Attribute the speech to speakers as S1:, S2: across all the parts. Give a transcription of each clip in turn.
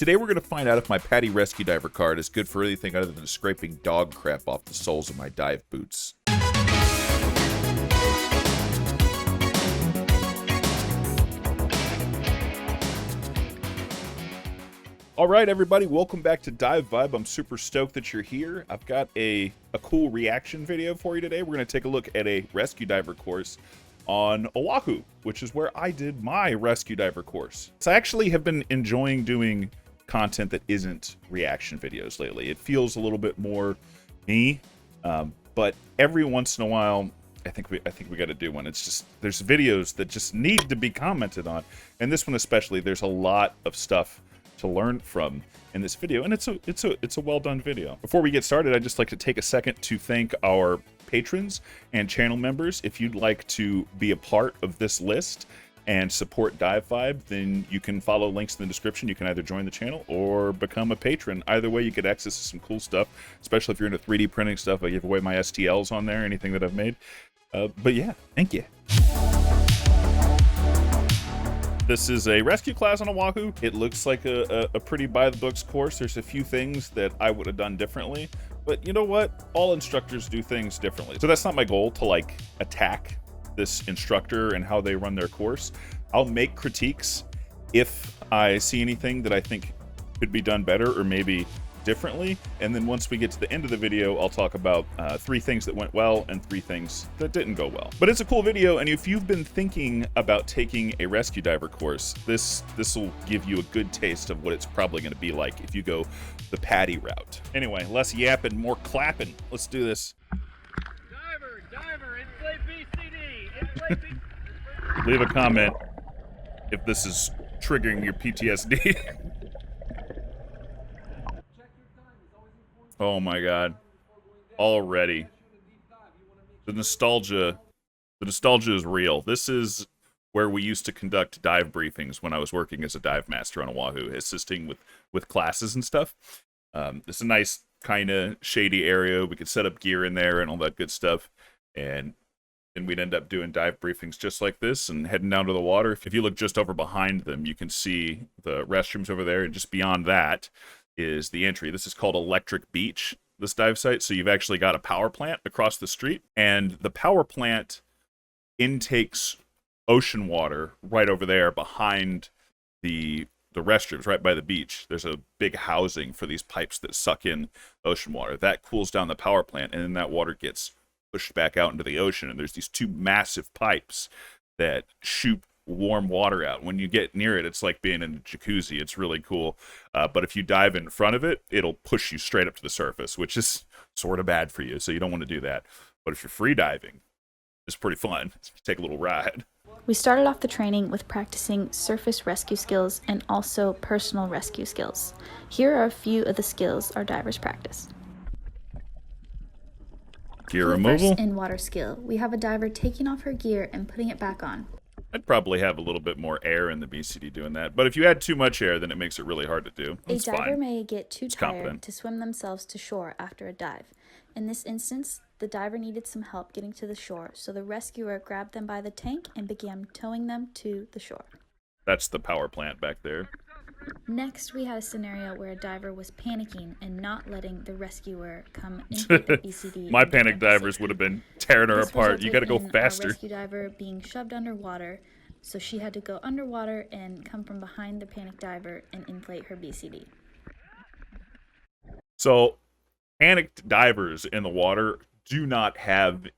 S1: Today we're going to find out if my PADI Rescue Diver card is good for anything other than scraping dog crap off the soles of my dive boots. Alright everybody, welcome back to Dive Vibe. I'm super stoked that you're here. I've got a cool reaction video for you today. We're going to take a look at a rescue diver course on Oahu, which is where I did my rescue diver course. So I actually have been enjoying doing content that isn't reaction videos lately. It feels a little bit more me, but every once in a while, I think we got to do one. It's just there's videos that just need to be commented on, and this one especially. There's a lot of stuff to learn from in this video, and it's a well done video. Before we get started, I'd just like to take a second to thank our patrons and channel members. If you'd like to be a part of this list and support Dive Vibe, then you can follow links in the description. You can either join the channel or become a patron. Either way, you get access to some cool stuff, especially if you're into 3D printing stuff. I give away my STLs on there, anything that I've made. But yeah, thank you. This is a rescue class on Oahu. It looks like a pretty by-the-books course. There's a few things that I would have done differently, but you know what? All instructors do things differently. So that's not my goal to like attack this instructor and how they run their course. I'll make critiques if I see anything that I think could be done better or maybe differently, and then once we get to the end of the video, I'll talk about 3 things that went well and 3 things that didn't go well. But it's a cool video, and if you've been thinking about taking a rescue diver course, this will give you a good taste of what it's probably going to be like if you go the PADI route. Anyway, less yapping, more clapping. Let's do this.
S2: Diver, inflate BCD, inflate BCD.
S1: Leave a comment if this is triggering your PTSD. Oh my god. Already. The nostalgia is real. This is where we used to conduct dive briefings when I was working as a dive master on Oahu, assisting with classes and stuff. It's a nice kind of shady area. We could set up gear in there and all that good stuff. And we'd end up doing dive briefings just like this and heading down to the water. If you look just over behind them, you can see the restrooms over there, and just beyond that is the entry. This is called Electric Beach, this dive site. So you've actually got a power plant across the street, and the power plant intakes ocean water right over there behind the restrooms, right by the beach. There's a big housing for these pipes that suck in ocean water. That cools down the power plant, and then that water gets pushed back out into the ocean, and there's these 2 massive pipes that shoot warm water out. When you get near it, it's like being in a jacuzzi. It's really cool. But if you dive in front of it, it'll push you straight up to the surface, which is sort of bad for you, so you don't want to do that. But if you're free diving, it's pretty fun. Take a little ride.
S3: We started off the training with practicing surface rescue skills and also personal rescue skills. Here are a few of the skills our divers practice.
S1: Gear
S3: For the
S1: removal.
S3: first in-water skill, we have a diver taking off her gear and putting it back on.
S1: I'd probably have a little bit more air in the BCD doing that, but if you add too much air, then it makes it really hard to do. That's
S3: A diver
S1: fine.
S3: may get too tired
S1: competent.
S3: to swim themselves to shore after a dive. In this instance, the diver needed some help getting to the shore, so the rescuer grabbed them by the tank and began towing them to the shore.
S1: That's the power plant back there.
S3: Next, we had a scenario where a diver was panicking and not letting the rescuer come into the BCD.
S1: My
S3: and get
S1: panic
S3: them
S1: divers
S3: safe.
S1: would have been tearing her
S3: This
S1: apart. You got to go
S3: resulted in our
S1: faster.
S3: rescue diver being shoved underwater, so she had to go underwater and come from behind the panic diver and inflate her BCD.
S1: So, panicked divers in the water do not have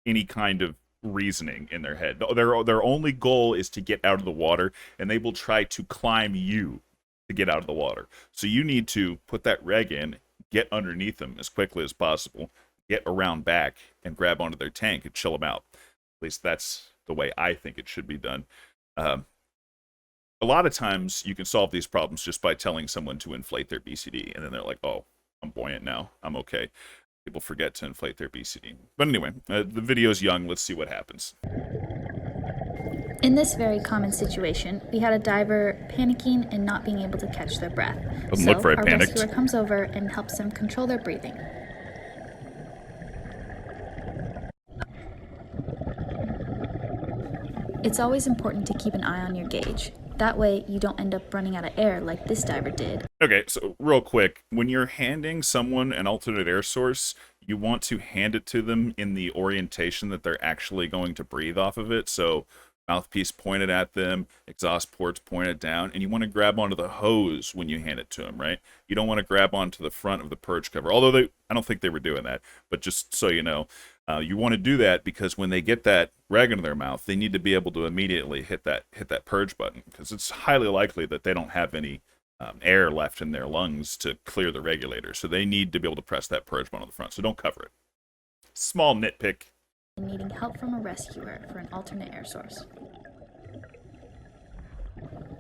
S1: any kind of reasoning in their head. Their only goal is to get out of the water, and they will try to climb you to get out of the water. So you need to put that reg in, get underneath them as quickly as possible, get around back, and grab onto their tank and chill them out. At least that's the way I think it should be done. A lot of times you can solve these problems just by telling someone to inflate their BCD, and then they're like, oh, I'm buoyant now, I'm okay. People forget to inflate their BCD. But anyway, the video's young. Let's see what happens.
S3: In this very common situation, we had a diver panicking and not being able to catch their breath.
S1: Doesn't
S3: So
S1: look very
S3: our
S1: panicked.
S3: rescuer comes over and helps them control their breathing. It's always important to keep an eye on your gauge. That way, you don't end up running out of air like this diver did.
S1: Okay, so real quick, when you're handing someone an alternate air source, you want to hand it to them in the orientation that they're actually going to breathe off of it. So mouthpiece pointed at them, exhaust ports pointed down, and you want to grab onto the hose when you hand it to them, right? You don't want to grab onto the front of the purge cover, although I don't think they were doing that, but just so you know, you want to do that because when they get that reg into their mouth, they need to be able to immediately hit that purge button, because it's highly likely that they don't have any air left in their lungs to clear the regulator, so they need to be able to press that purge button on the front, so don't cover it. Small nitpick.
S3: And needing help from a rescuer for an alternate air source.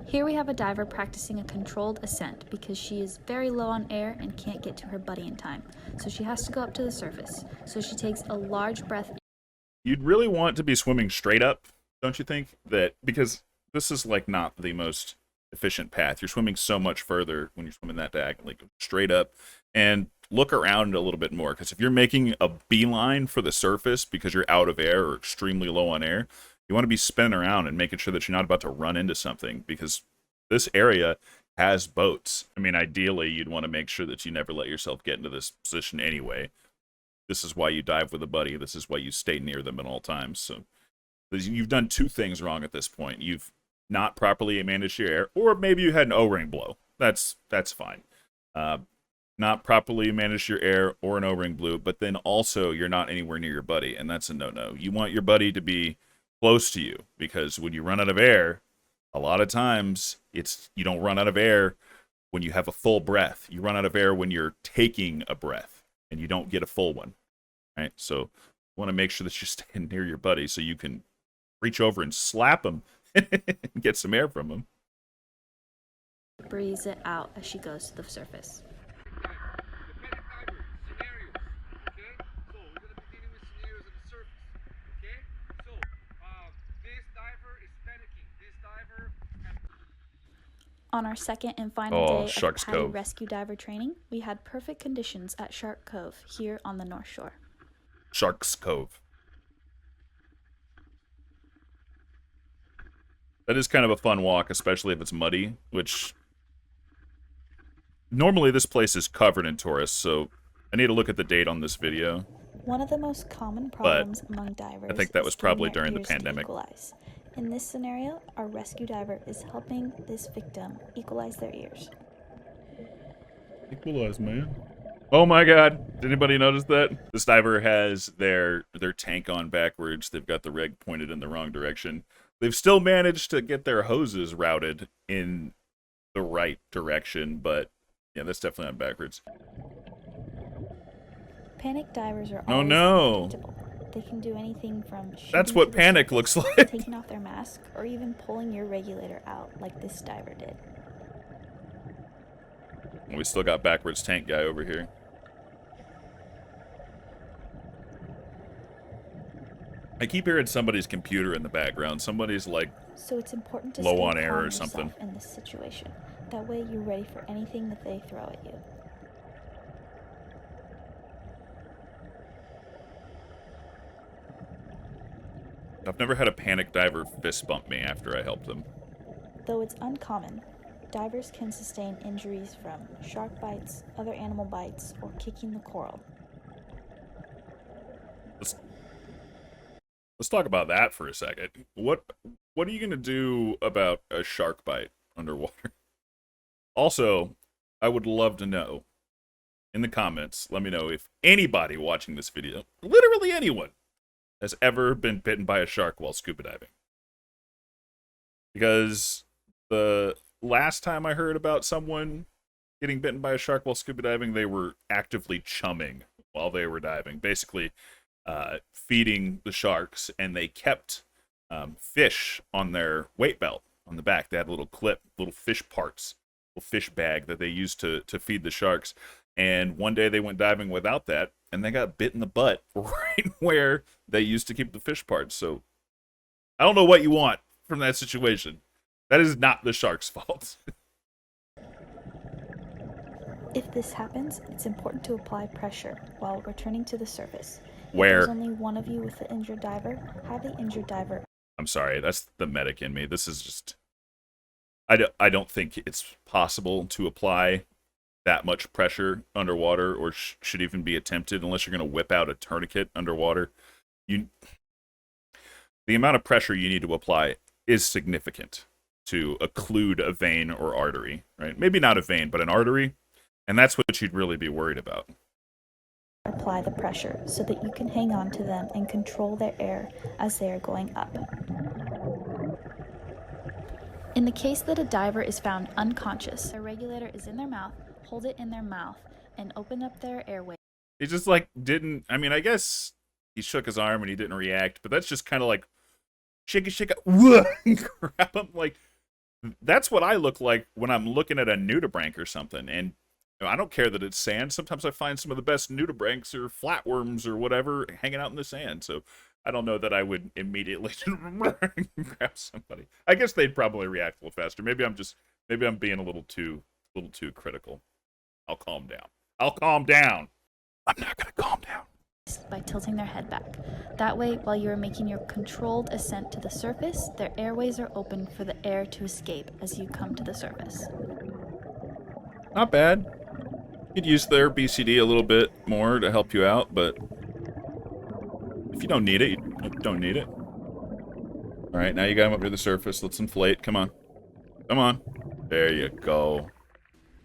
S3: Here we have a diver practicing a controlled ascent because she is very low on air and can't get to her buddy in time, so she has to go up to the surface. So she takes a large breath.
S1: You'd really want to be swimming straight up, don't you think? That because this is like not the most efficient path. You're swimming so much further when you're swimming that diagonally. Go straight up and look around a little bit more, because if you're making a beeline for the surface because you're out of air or extremely low on air, you want to be spinning around and making sure that you're not about to run into something, because this area has boats. I mean, ideally, you'd want to make sure that you never let yourself get into this position anyway. This is why you dive with a buddy. This is why you stay near them at all times. So you've done two things wrong at this point. You've not properly managed your air, or maybe you had an O-ring blow. That's fine. Not properly managed your air or an O-ring blew, but then also you're not anywhere near your buddy, and that's a no-no. You want your buddy to be close to you, because when you run out of air, a lot of times you don't run out of air when you have a full breath. You run out of air when you're taking a breath and you don't get a full one, right? So you want to make sure that you're staying near your buddy so you can reach over and slap him and get some air from him.
S3: Breathes it out as she goes to the surface. On our second and final day of
S1: Shark's
S3: PADI
S1: Cove.
S3: rescue diver training, we had perfect conditions at Shark Cove here on the North Shore.
S1: Shark's Cove. That is kind of a fun walk, especially if it's muddy, which normally this place is covered in tourists, so I need to look at the date on this video.
S3: One of the most common problems among divers,
S1: I think that was probably
S3: is getting
S1: during the
S3: their ears to
S1: pandemic.
S3: equalize. In this scenario, our rescue diver is helping this victim equalize their ears.
S1: Equalize, man. Oh my god. Did anybody notice that? This diver has their tank on backwards. They've got the reg pointed in the wrong direction. They've still managed to get their hoses routed in the right direction, but yeah, that's definitely on backwards.
S3: Panic divers are
S1: Oh
S3: always
S1: no.
S3: unpredictable. They can do anything from
S1: That's
S3: shooting
S1: what
S3: to the
S1: panic
S3: surface,
S1: looks like.
S3: taking off their mask, or even pulling your regulator out like this diver did.
S1: We still got backwards tank guy over here. I keep hearing somebody's computer in the background. Somebody's like
S3: So it's important to
S1: low
S3: stay
S1: on air
S3: calm
S1: or
S3: yourself
S1: something.
S3: in this situation. That way you're ready for anything that they throw at you.
S1: I've never had a panic diver fist bump me after I helped them.
S3: Though it's uncommon, divers can sustain injuries from shark bites, other animal bites, or kicking the coral.
S1: Let's talk about that for a second. What are you gonna do about a shark bite underwater? Also, I would love to know in the comments. Let me know if anybody watching this video, literally anyone, has ever been bitten by a shark while scuba diving. Because the last time I heard about someone getting bitten by a shark while scuba diving, they were actively chumming while they were diving. Basically, feeding the sharks, and they kept fish on their weight belt on the back. They had a little clip, little fish parts, little fish bag that they used to feed the sharks. And one day they went diving without that, and they got bit in the butt right where they used to keep the fish parts. So I don't know what you want from that situation. That is not the shark's fault.
S3: If this happens, it's important to apply pressure while returning to the surface.
S1: Where?
S3: If there's only one of you with the injured diver, have the injured diver.
S1: I'm sorry, that's the medic in me. This is just I don't think it's possible to apply that much pressure underwater, or should even be attempted, unless you're going to whip out a tourniquet underwater. The amount of pressure you need to apply is significant to occlude a vein or artery, right? Maybe not a vein, but an artery, and that's what you'd really be worried about.
S3: Apply the pressure so that you can hang on to them and control their air as they are going up. In the case that a diver is found unconscious, a regulator is in their mouth, hold it in their mouth, and open up their airway.
S1: He just like didn't, I mean, I guess he shook his arm and he didn't react, but that's just kind of like shake it, grab him. Like, that's what I look like when I'm looking at a nudibranch or something. And I don't care that it's sand. Sometimes I find some of the best nudibranchs or flatworms or whatever hanging out in the sand. So I don't know that I would immediately grab somebody. I guess they'd probably react a little faster. Maybe I'm being a little too critical. I'll calm down. I'm not gonna calm down.
S3: By tilting their head back. That way, while you are making your controlled ascent to the surface, their airways are open for the air to escape as you come to the surface.
S1: Not bad. You could use their BCD a little bit more to help you out, but if you don't need it, you don't need it. All right, now you got him up to the surface. Let's inflate. Come on. There you go.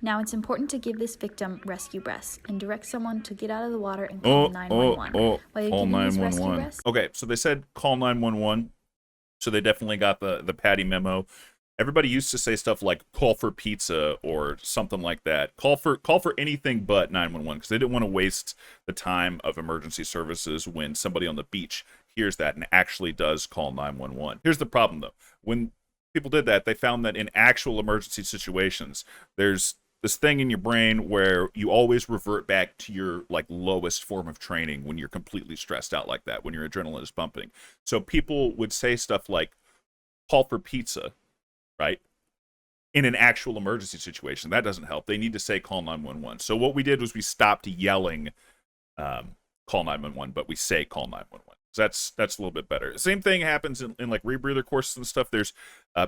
S3: Now it's important to give this victim rescue breaths and direct someone to get out of the water and call 911. While you're
S1: call
S3: giving these rescue
S1: 911.
S3: breaths,
S1: Okay, so they said call 911, so they definitely got the PADI memo. Everybody used to say stuff like call for pizza or something like that. Call for anything but 911, because they didn't want to waste the time of emergency services when somebody on the beach hears that and actually does call 911. Here's the problem, though. When people did that, they found that in actual emergency situations, there's this thing in your brain where you always revert back to your like lowest form of training when you're completely stressed out like that, when your adrenaline is pumping. So people would say stuff like call for pizza, right? In an actual emergency situation. That doesn't help. They need to say call 911. So what we did was we stopped yelling call 911, but we say call 911. So that's a little bit better. Same thing happens in like rebreather courses and stuff. There's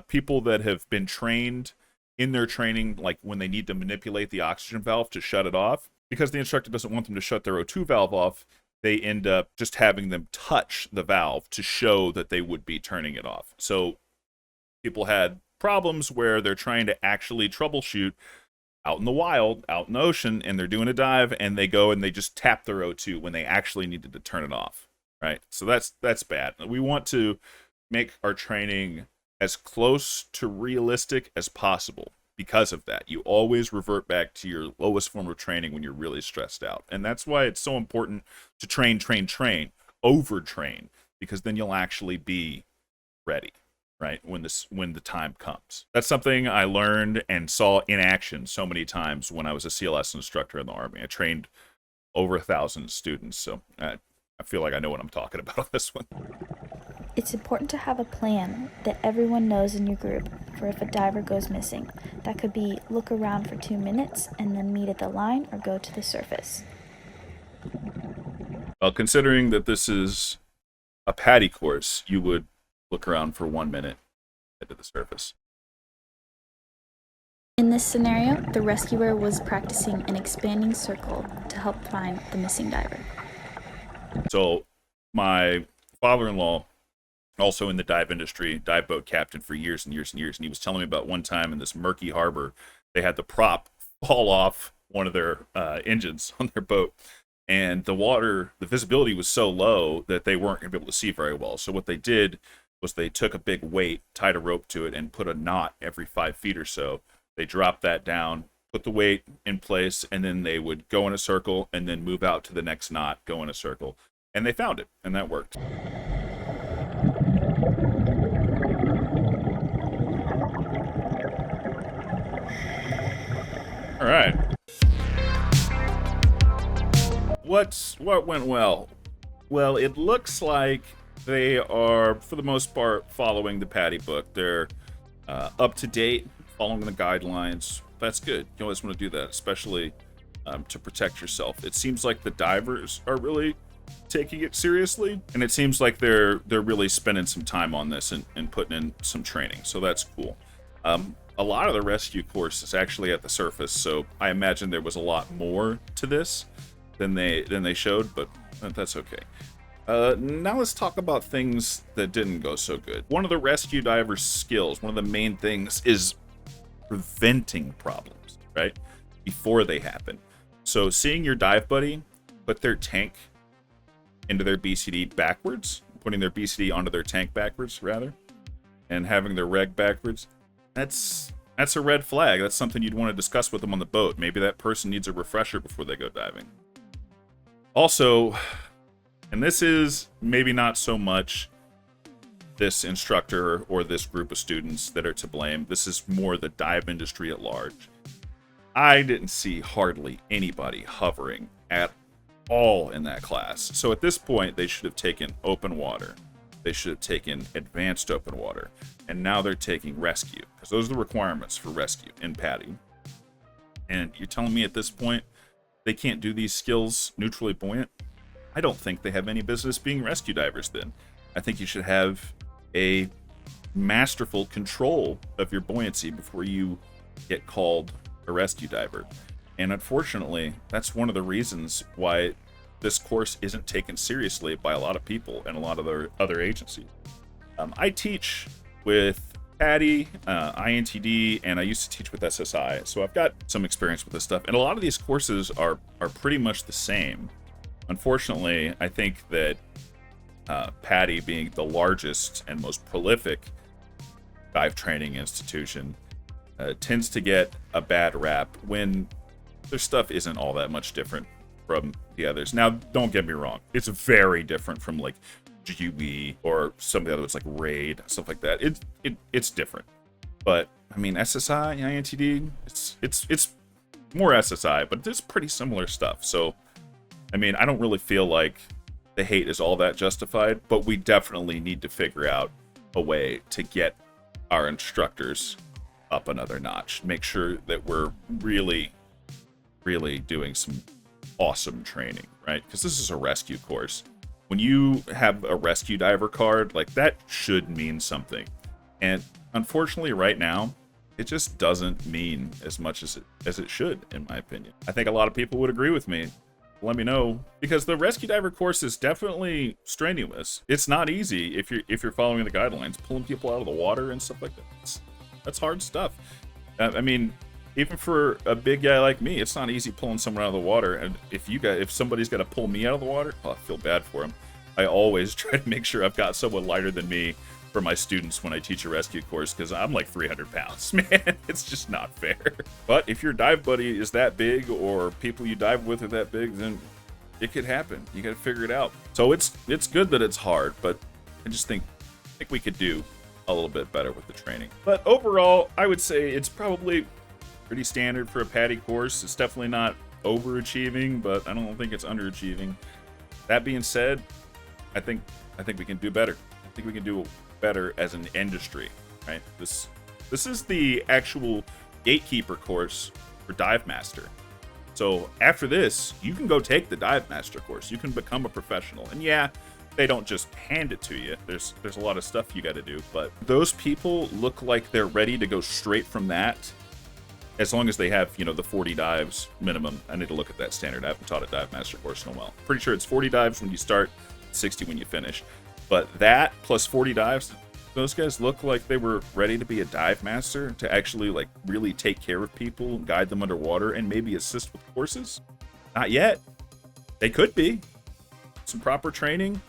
S1: people that have been trained in their training, like when they need to manipulate the oxygen valve to shut it off, because the instructor doesn't want them to shut their O2 valve off, they end up just having them touch the valve to show that they would be turning it off. So people had problems where they're trying to actually troubleshoot out in the wild, out in the ocean, and they're doing a dive, and they go and they just tap their O2 when they actually needed to turn it off, right? So that's bad. We want to make our training as close to realistic as possible. Because of that, you always revert back to your lowest form of training when you're really stressed out. And that's why it's so important to train, overtrain, because then you'll actually be ready, right? When the time comes. That's something I learned and saw in action so many times when I was a CLS instructor in the Army. I trained over 1,000 students, so I feel like I know what I'm talking about on this one.
S3: it's important to have a plan that everyone knows in your group for if a diver goes missing. That could be look around for 2 minutes and then meet at the line or go to the surface.
S1: Well, considering that this is a PADI course, you would look around for 1 minute, head to the surface.
S3: In this scenario, the rescuer was practicing an expanding circle to help find the missing diver.
S1: So, my father-in-law, also in the dive industry, dive boat captain for years and years and years, and he was telling me about one time in this murky harbor, they had the prop fall off one of their engines on their boat, and the water, the visibility was so low that they weren't going to be able to see very well. So what they did was they took a big weight, tied a rope to it, and put a knot every 5 feet or so. They dropped that down, put the weight in place, and then they would go in a circle and then move out to the next knot, go in a circle. And they found it, and that worked. All right. What went well? Well, it looks like they are, for the most part, following the PADI book. They're up to date, following the guidelines. That's good. You always want to do that, especially to protect yourself. It seems like the divers are really taking it seriously, and it seems like they're really spending some time on this and putting in some training. So that's cool. A a lot of the rescue course is actually at the surface, so I imagine there was a lot more to this than they showed, but that's okay. Now let's talk about things that didn't go so good. One of the rescue diver's skills, one of the main things, is preventing problems, right? Before they happen. So seeing your dive buddy put their tank into their BCD backwards, putting their BCD onto their tank backwards, rather, and having their reg backwards, that's a red flag. That's something you'd want to discuss with them on the boat. Maybe that person needs a refresher before they go diving. Also, and this is maybe not so much this instructor or this group of students that are to blame. This is more the dive industry at large. I didn't see hardly anybody hovering at all in that class. So at this point, they should have taken open water. They should have taken advanced open water. And now they're taking rescue, because those are the requirements for rescue in PADI. And you're telling me at this point they can't do these skills neutrally buoyant? I don't think they have any business being rescue divers then. I think you should have a masterful control of your buoyancy before you get called a rescue diver. And unfortunately, that's one of the reasons why this course isn't taken seriously by a lot of people and a lot of other agencies. I teach with PADI, INTD, and I used to teach with SSI, so I've got some experience with this stuff. And a lot of these courses are pretty much the same. Unfortunately, I think that PADI, being the largest and most prolific dive training institution, tends to get a bad rap when their stuff isn't all that much different from the others. Now, don't get me wrong. It's very different from like GUE or some of the other ones like RAID, stuff like that. It's different. But I mean, SSI, INTD, it's more SSI, but it's pretty similar stuff. So I mean, I don't really feel like the hate is all that justified, but we definitely need to figure out a way to get our instructors up another notch. Make sure that we're really, really doing some awesome training, right? Because this is a rescue course. When you have a rescue diver card, like, that should mean something. And unfortunately, right now, it just doesn't mean as much as it should, in my opinion. I think a lot of people would agree with me. Let me know, because the rescue diver course is definitely strenuous. It's not easy if you're following the guidelines, pulling people out of the water and stuff like that. That's hard stuff. I mean, even for a big guy like me, it's not easy pulling someone out of the water. And if somebody's got to pull me out of the water, I feel bad for him. I always try to make sure I've got someone lighter than me for my students when I teach a rescue course, because I'm like 300 pounds, man. It's just not fair. But if your dive buddy is that big, or people you dive with are that big, then it could happen. You got to figure it out. So it's good that it's hard, but I just think we could do a little bit better with the training. But overall, I would say it's probably pretty standard for a PADI course. It's definitely not overachieving, but I don't think it's underachieving. That being said, I think we can do better. I think we can do better as an industry, right? This is the actual gatekeeper course for Dive Master. So after this, you can go take the Dive Master course. You can become a professional. And yeah, they don't just hand it to you. There's a lot of stuff you got to do, but those people look like they're ready to go straight from that, as long as they have, the 40 dives minimum. I need to look at that standard. I haven't taught a Dive Master course in a while. Pretty sure it's 40 dives when you start, 60 when you finish. But that plus 40 dives, those guys look like they were ready to be a dive master, to actually like really take care of people, guide them underwater, and maybe assist with courses. Not yet. They could be. Some proper training,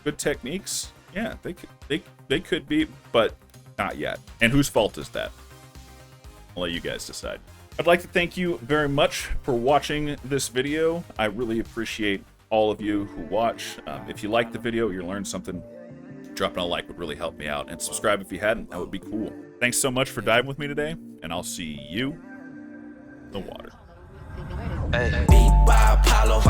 S1: good techniques. Yeah, they could be, but not yet. And whose fault is that? I'll let you guys decide. I'd like to thank you very much for watching this video. I really appreciate all of you who watch. If you liked the video, you learned something, dropping a like would really help me out, and subscribe if you hadn't. That would be cool. Thanks so much for diving with me today, and I'll see you in the water.
S4: Beat by Apollo.